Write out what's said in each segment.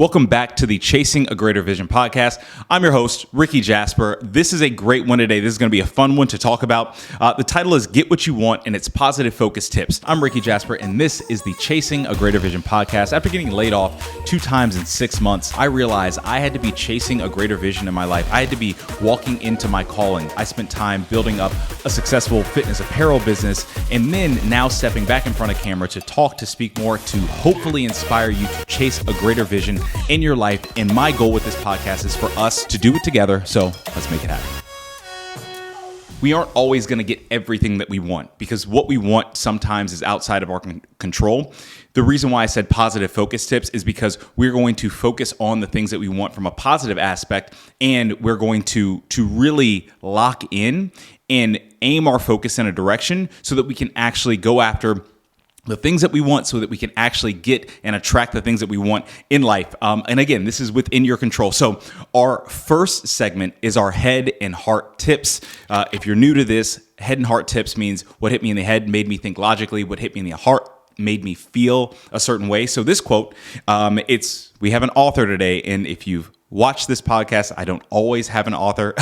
Welcome back to the Chasing a Greater Vision podcast. I'm your host, Rickey Jasper. This is a great one today. This is going to be a fun one to talk about. The title is Get What You Want, and it's Positive Focus Tips. I'm Rickey Jasper, and this is the Chasing a Greater Vision podcast. After getting laid off 2 times in 6 months, I realized I had to be chasing a greater vision in my life. I had to be walking into my calling. I spent time building up a successful fitness apparel business, and then now stepping back in front of camera to talk, to speak more, to hopefully inspire you to chase a greater vision in your life. And my goal with this podcast is for us to do it together. So let's make it happen. We aren't always going to get everything that we want because what we want sometimes is outside of our control. The reason why I said positive focus tips is because we're going to focus on the things that we want from a positive aspect, and we're going to really lock in and aim our focus in a direction so that we can actually go after the things that we want, so that we can actually get and attract the things that we want in life. And again, this is within your control. So our first segment is our head and heart tips. If you're new to this, head and heart tips means what hit me in the head made me think logically, what hit me in the heart made me feel a certain way. So this quote, we have an author today, and if you've watched this podcast, I don't always have an author,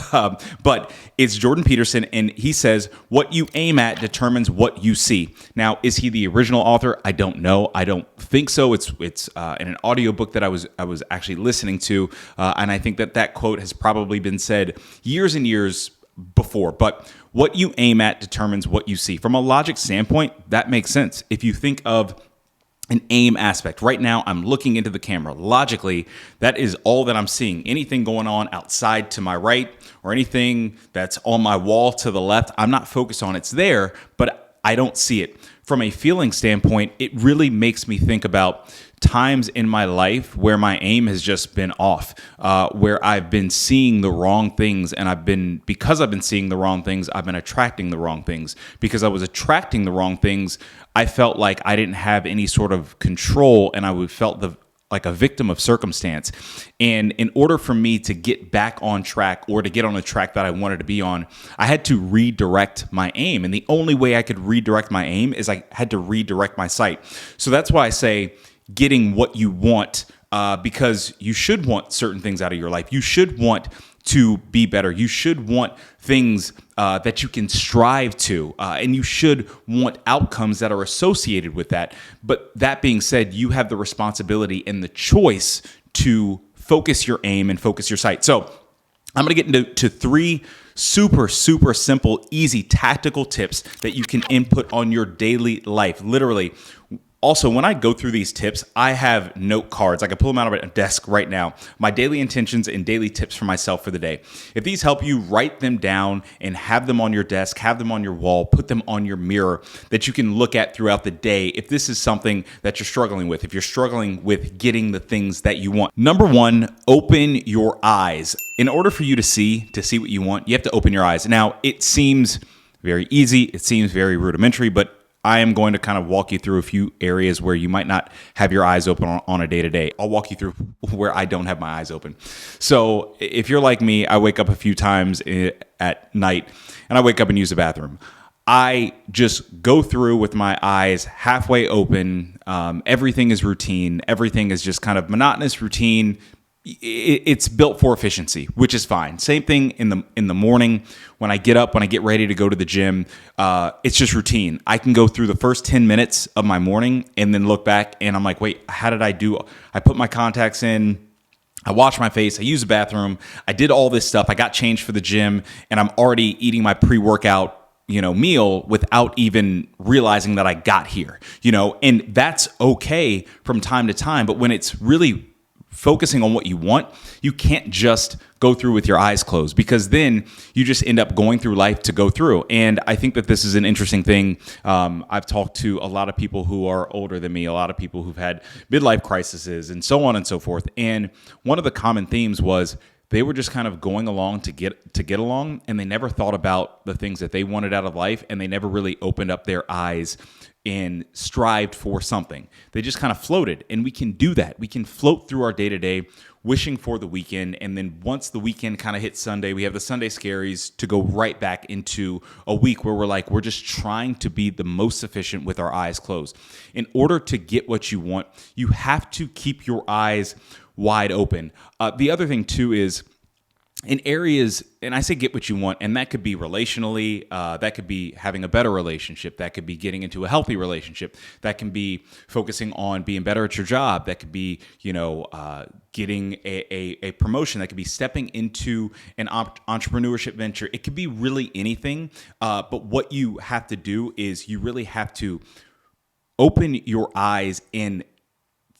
but it's Jordan Peterson, and he says, what you aim at determines what you see. Now, is he the original author? I don't know. I don't think so. It's in an audiobook that I was actually listening to, and I think that quote has probably been said years and years before, but what you aim at determines what you see. From a logic standpoint, that makes sense. If you think of an aim aspect. Right now, I'm looking into the camera. Logically, that is all that I'm seeing. Anything going on outside to my right or anything that's on my wall to the left, I'm not focused on. It's there, but I don't see it. From a feeling standpoint, it really makes me think about times in my life where my aim has just been off, where I've been seeing the wrong things, and because I've been seeing the wrong things, I've been attracting the wrong things. Because I was attracting the wrong things, I felt like I didn't have any sort of control, and I felt like a victim of circumstance. And in order for me to get back on track, or to get on the track that I wanted to be on, I had to redirect my aim. And the only way I could redirect my aim is I had to redirect my sight. So that's why I say getting what you want, because you should want certain things out of your life. You should want to be better. You should want things that you can strive to, and you should want outcomes that are associated with that. But that being said, you have the responsibility and the choice to focus your aim and focus your sight. So I'm going to get into 3 super simple, easy, tactical tips that you can input on your daily life. Literally. Also, when I go through these tips, I have note cards. I can pull them out of a desk right now. My daily intentions and daily tips for myself for the day. If these help you, write them down and have them on your desk, have them on your wall, put them on your mirror that you can look at throughout the day if this is something that you're struggling with, if you're struggling with getting the things that you want. Number 1, open your eyes. In order for you to see what you want, you have to open your eyes. Now, it seems very easy. It seems very rudimentary, but I am going to kind of walk you through a few areas where you might not have your eyes open on a day-to-day. I'll walk you through where I don't have my eyes open. So if you're like me, I wake up a few times at night, and I wake up and use the bathroom. I just go through with my eyes halfway open. Everything is routine. Everything is just kind of monotonous routine. It's built for efficiency, which is fine. Same thing in the morning when I get up, when I get ready to go to the gym. It's just routine. I can go through the first 10 minutes of my morning and then look back and I'm like, wait, how did I do? I put my contacts in. I wash my face. I use the bathroom. I did all this stuff. I got changed for the gym, and I'm already eating my pre-workout meal without even realizing that I got here. And that's okay from time to time. But when it's really focusing on what you want, you can't just go through with your eyes closed, because then you just end up going through life to go through. And I think that this is an interesting thing. I've talked to a lot of people who are older than me, a lot of people who've had midlife crises and so on and so forth. And one of the common themes was they were just kind of going along to get along, and they never thought about the things that they wanted out of life, and they never really opened up their eyes and strived for something. They just kind of floated, and we can do that. We can float through our day-to-day wishing for the weekend, and then once the weekend kind of hits Sunday, we have the Sunday scaries to go right back into a week where we're just trying to be the most efficient with our eyes closed. In order to get what you want, you have to keep your eyes wide open. The other thing too is in areas, and I say get what you want, and that could be relationally, that could be having a better relationship, that could be getting into a healthy relationship, that can be focusing on being better at your job, that could be, getting a promotion, that could be stepping into an entrepreneurship venture. It could be really anything, but what you have to do is you really have to open your eyes and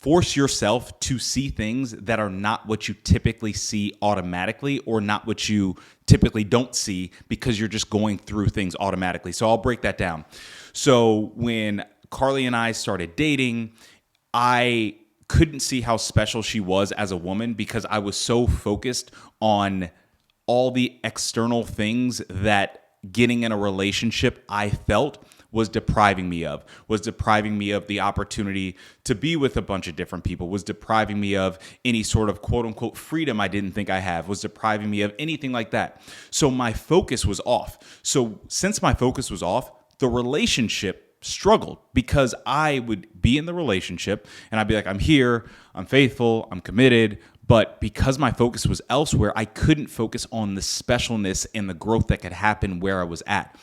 force yourself to see things that are not what you typically see automatically, or not what you typically don't see because you're just going through things automatically. So I'll break that down. So when Carly and I started dating, I couldn't see how special she was as a woman because I was so focused on all the external things that getting in a relationship I felt was depriving me of the opportunity to be with a bunch of different people, was depriving me of any sort of quote unquote freedom I didn't think I have, was depriving me of anything like that. So my focus was off. So since my focus was off, the relationship struggled because I would be in the relationship and I'd be like, I'm here, I'm faithful, I'm committed. But because my focus was elsewhere, I couldn't focus on the specialness and the growth that could happen where I was at.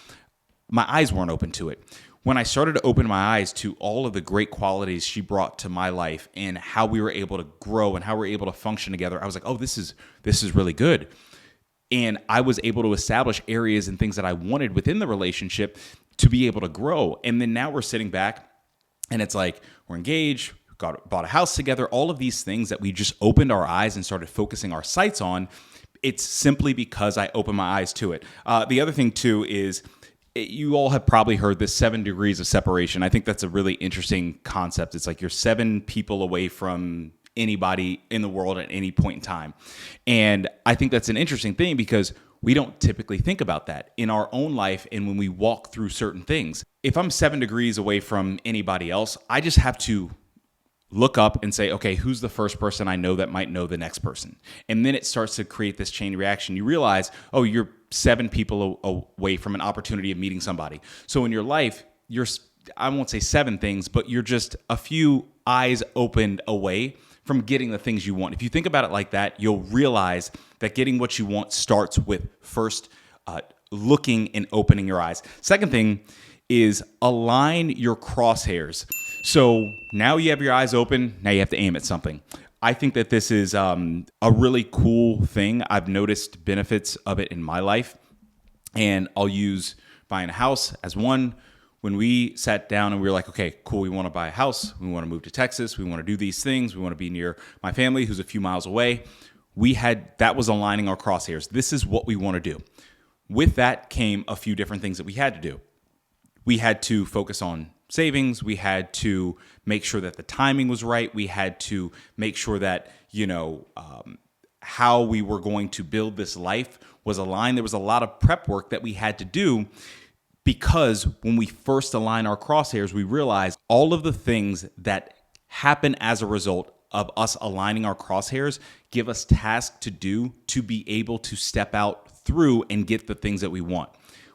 My eyes weren't open to it. When I started to open my eyes to all of the great qualities she brought to my life and how we were able to grow and how we were able to function together, I was like, oh, this is really good. And I was able to establish areas and things that I wanted within the relationship to be able to grow. And then now we're sitting back and it's like, we're engaged, bought a house together, all of these things that we just opened our eyes and started focusing our sights on. It's simply because I opened my eyes to it. The other thing too is, you all have probably heard this 7 degrees of separation. I think that's a really interesting concept. It's like you're 7 people away from anybody in the world at any point in time. And I think that's an interesting thing because we don't typically think about that in our own life and when we walk through certain things. If I'm 7 degrees away from anybody else, I just have to look up and say, okay, who's the first person I know that might know the next person? And then it starts to create this chain reaction. You realize, oh, you're 7 people away from an opportunity of meeting somebody. So in your life, I won't say 7 things, but you're just a few eyes opened away from getting the things you want. If you think about it like that, you'll realize that getting what you want starts with first looking and opening your eyes. Second thing is align your crosshairs. So now you have your eyes open, now you have to aim at something. I think that this is a really cool thing. I've noticed benefits of it in my life, and I'll use buying a house as one. When we sat down and we were like, okay, cool, we want to buy a house, we want to move to Texas, we want to do these things, we want to be near my family who's a few miles away. That was aligning our crosshairs. This is what we want to do. With that came a few different things that we had to do. We had to focus on savings. We had to make sure that the timing was right. We had to make sure that, how we were going to build this life was aligned. There was a lot of prep work that we had to do because when we first align our crosshairs, we realize all of the things that happen as a result of us aligning our crosshairs give us tasks to do to be able to step out through and get the things that we want.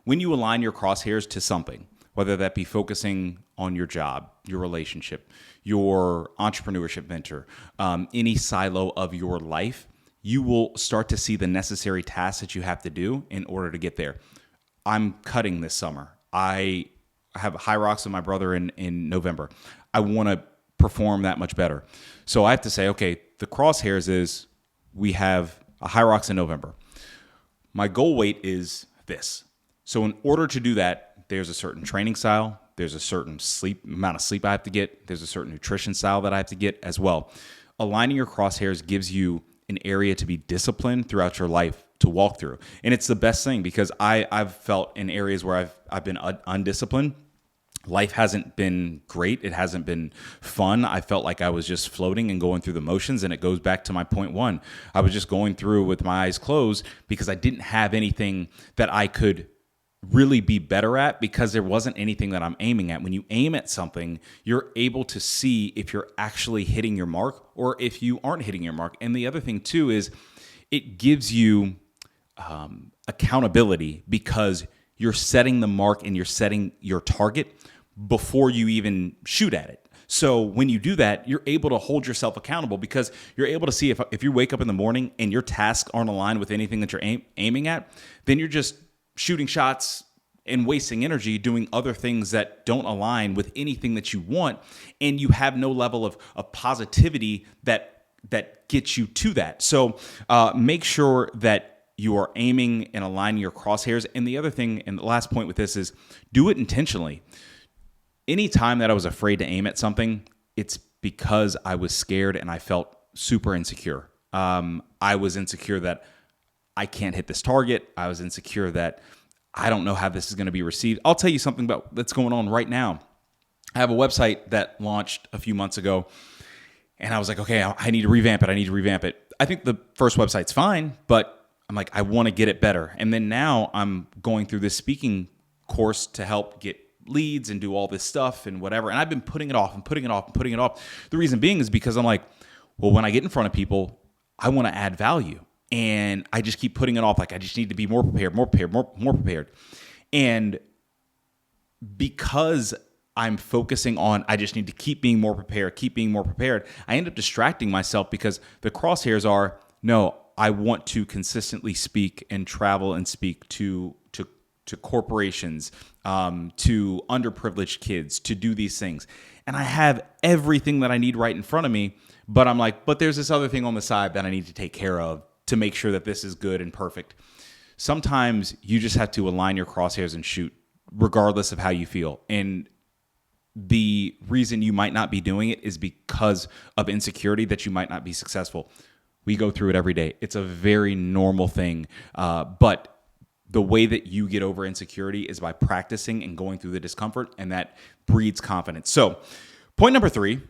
When you align your crosshairs to something, whether that be focusing on your job, your relationship, your entrepreneurship venture, any silo of your life, you will start to see the necessary tasks that you have to do in order to get there. I'm cutting this summer. I have high rocks with my brother in November. I want to perform that much better. So I have to say, okay, the crosshairs is we have a high rocks in November. My goal weight is this. So in order to do that, there's a certain training style, there's a certain amount of sleep I have to get, there's a certain nutrition style that I have to get as well. Aligning your crosshairs gives you an area to be disciplined throughout your life to walk through. And it's the best thing because I've felt in areas where I've been undisciplined, life hasn't been great. It hasn't been fun. I felt like I was just floating and going through the motions. And it goes back to my point one. I was just going through with my eyes closed because I didn't have anything that I could really be better at because there wasn't anything that I'm aiming at. When you aim at something, you're able to see if you're actually hitting your mark or if you aren't hitting your mark. And the other thing too is it gives you accountability because you're setting the mark and you're setting your target before you even shoot at it. So when you do that, you're able to hold yourself accountable because you're able to see if you wake up in the morning and your tasks aren't aligned with anything that you're aiming at, then you're just shooting shots and wasting energy doing other things that don't align with anything that you want, and you have no level of positivity that gets you to that. So make sure that you are aiming and aligning your crosshairs. And the other thing, and the last point with this is do it intentionally. Any time that I was afraid to aim at something, it's because I was scared and I felt super insecure. I was insecure that I can't hit this target. I was insecure that I don't know how this is going to be received. I'll tell you something about that's going on right now. I have a website that launched a few months ago, and I was like, okay, I need to revamp it. I think the first website's fine, but I'm like, I want to get it better. And then now I'm going through this speaking course to help get leads and do all this stuff and whatever. And I've been putting it off. The reason being is because I'm like, well, when I get in front of people, I want to add value. And I just keep putting it off. Like, I just need to be more prepared. And because I'm focusing on, I just need to keep being more prepared, I end up distracting myself because the crosshairs are, no, I want to consistently speak and travel and speak to corporations, to underprivileged kids, to do these things. And I have everything that I need right in front of me, but I'm like, but there's this other thing on the side that I need to take care of to make sure that this is good and perfect. Sometimes you just have to align your crosshairs and shoot regardless of how you feel. And the reason you might not be doing it is because of insecurity that you might not be successful. We go through it every day. It's a very normal thing. But the way that you get over insecurity is by practicing and going through the discomfort, and that breeds confidence. So point number 3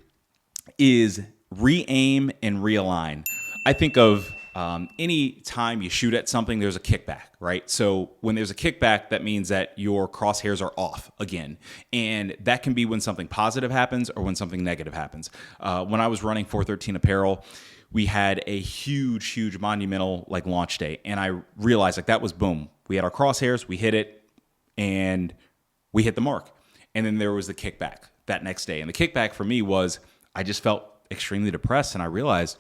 is re-aim and realign. I think of any time you shoot at something, there's a kickback, right? So when there's a kickback, that means that your crosshairs are off again. And that can be when something positive happens or when something negative happens. When I was running 413 Apparel, we had a huge monumental launch day. And I realized that was boom. We had our crosshairs, we hit it, and we hit the mark. And then there was the kickback that next day. And the kickback for me was I just felt extremely depressed, and I realized,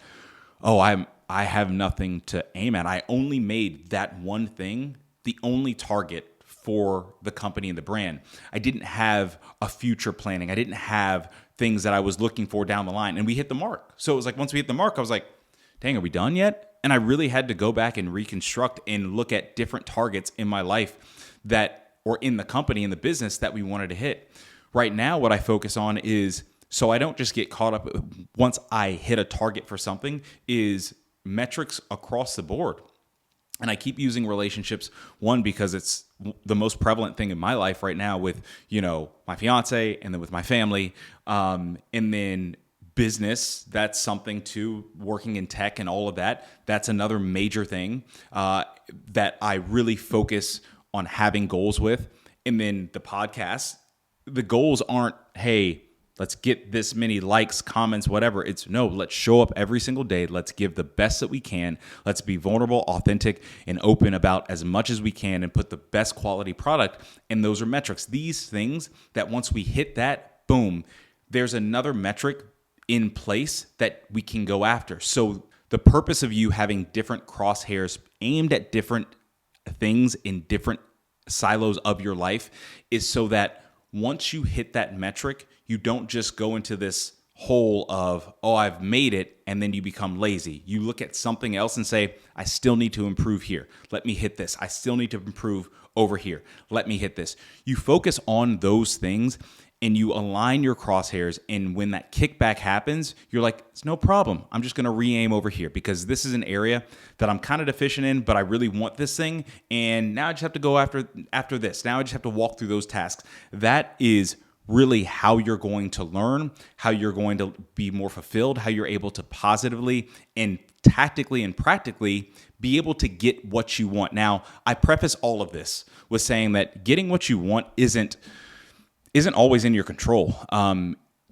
I have nothing to aim at. I only made that one thing the only target for the company and the brand. I didn't have a future planning. I didn't have things that I was looking for down the line. And we hit the mark. So it was like, once we hit the mark, I was like, dang, are we done yet? And I really had to go back and reconstruct and look at different targets in my life or in the company, in the business that we wanted to hit. Right now, what I focus on is, so I don't just get caught up once I hit a target for something, is metrics across the board. And I keep using relationships, one, because it's the most prevalent thing in my life right now with, my fiance, and then with my family, and then business. That's something too, working in tech and all of that. That's another major thing that I really focus on having goals with. And then the podcast, the goals aren't, hey, let's get this many likes, comments, whatever. It's no, let's show up every single day. Let's give the best that we can. Let's be vulnerable, authentic, and open about as much as we can and put the best quality product. And those are metrics. These things that once we hit that, boom, there's another metric in place that we can go after. So the purpose of you having different crosshairs aimed at different things in different silos of your life is so that once you hit that metric, you don't just go into this hole of, I've made it, and then you become lazy. You look at something else and say, I still need to improve here. Let me hit this. I still need to improve over here. Let me hit this. You focus on those things and you align your crosshairs. And when that kickback happens, you're like, it's no problem. I'm just going to re-aim over here because this is an area that I'm kind of deficient in, but I really want this thing. And now I just have to go after this. Now I just have to walk through those tasks. That is really how you're going to learn, how you're going to be more fulfilled, how you're able to positively and tactically and practically be able to get what you want. Now, I preface all of this with saying that getting what you want isn't always in your control.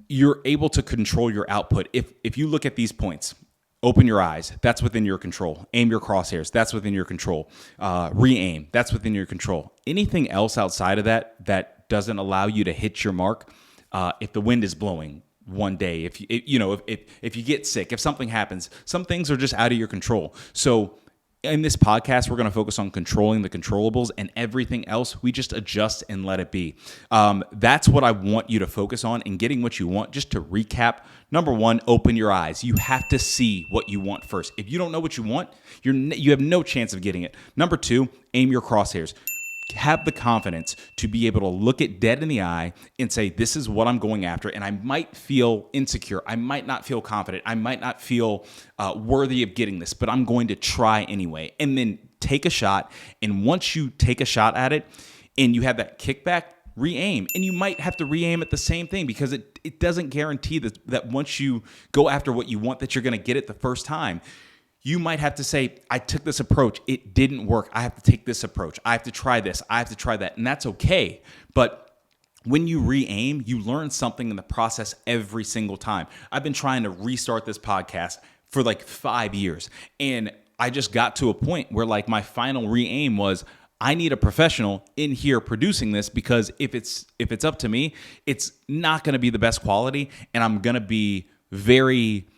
You're able to control your output. If you look at these points, open your eyes, that's within your control. Aim your crosshairs, that's within your control. Re-aim, that's within your control. Anything else outside of that doesn't allow you to hit your mark, if the wind is blowing, one day, if you get sick, if something happens, some things are just out of your control. So in this podcast, we're going to focus on controlling the controllables, and everything else we just adjust and let it be. That's what I want you to focus on in getting what you want. Just to recap, number one, open your eyes. You have to see what you want first. If you don't know what you want, you have no chance of getting it. Number two, aim your crosshairs. Have the confidence to be able to look it dead in the eye and say, this is what I'm going after. And I might feel insecure. I might not feel confident. I might not feel worthy of getting this, but I'm going to try anyway. And then take a shot. And once you take a shot at it and you have that kickback, re-aim. And you might have to re-aim at the same thing, because it doesn't guarantee that once you go after what you want, that you're going to get it the first time. You might have to say, I took this approach, it didn't work. I have to take this approach. I have to try this. I have to try that. And that's okay. But when you re-aim, you learn something in the process every single time. I've been trying to restart this podcast for like 5 years. And I just got to a point where like my final re-aim was, I need a professional in here producing this, because if it's up to me, it's not going to be the best quality. And I'm going to be very,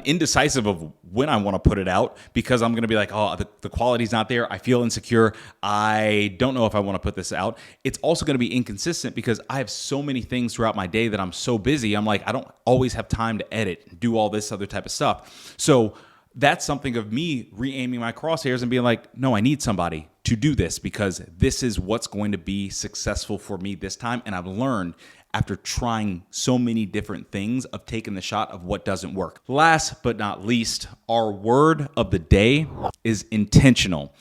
indecisive of when I want to put it out, because I'm going to be like, oh, the quality's not there. I feel insecure. I don't know if I want to put this out. It's also going to be inconsistent because I have so many things throughout my day that I'm so busy. I'm like, I don't always have time to edit and do all this other type of stuff. So that's something of me re-aiming my crosshairs and being like, no, I need somebody to do this, because this is what's going to be successful for me this time. And I've learned, after trying so many different things, of taking the shot of what doesn't work. Last but not least, our word of the day is intentional.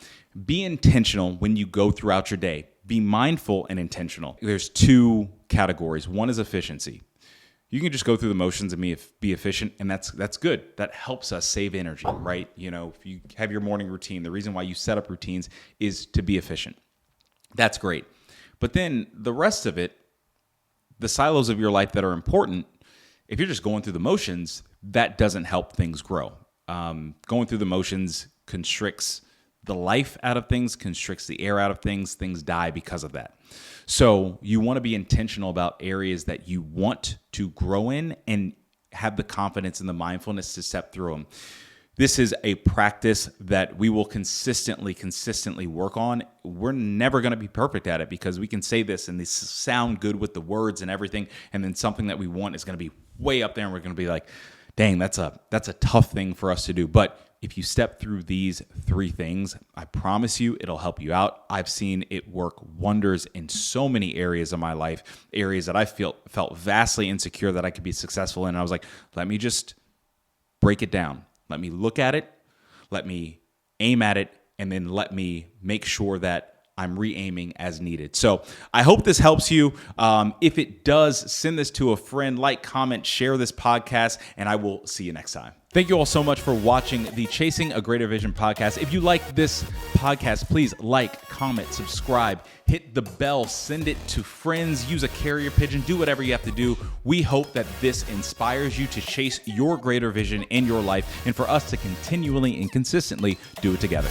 Be intentional when you go throughout your day. Be mindful and intentional. There's two categories. One is efficiency. You can just go through the motions and be efficient, and that's good. That helps us save energy, right? If you have your morning routine, the reason why you set up routines is to be efficient. That's great. But then the rest of it, the silos of your life that are important, if you're just going through the motions, that doesn't help things grow. Going through the motions constricts the life out of things, constricts the air out of things. Things die because of that. So you want to be intentional about areas that you want to grow in, and have the confidence and the mindfulness to step through them. This is a practice that we will consistently work on. We're never going to be perfect at it, because we can say this and this sound good with the words and everything, and then something that we want is going to be way up there, and we're going to be like, dang, that's a tough thing for us to do. But if you step through these 3 things, I promise you it'll help you out. I've seen it work wonders in so many areas of my life, areas that I felt vastly insecure that I could be successful in. And I was like, let me just break it down. Let me look at it, let me aim at it, and then let me make sure that I'm re-aiming as needed. So I hope this helps you. If it does, send this to a friend, like, comment, share this podcast, and I will see you next time. Thank you all so much for watching the Chasing a Greater Vision podcast. If you like this podcast, please like, comment, subscribe, hit the bell, send it to friends, use a carrier pigeon, do whatever you have to do. We hope that this inspires you to chase your greater vision in your life, and for us to continually and consistently do it together.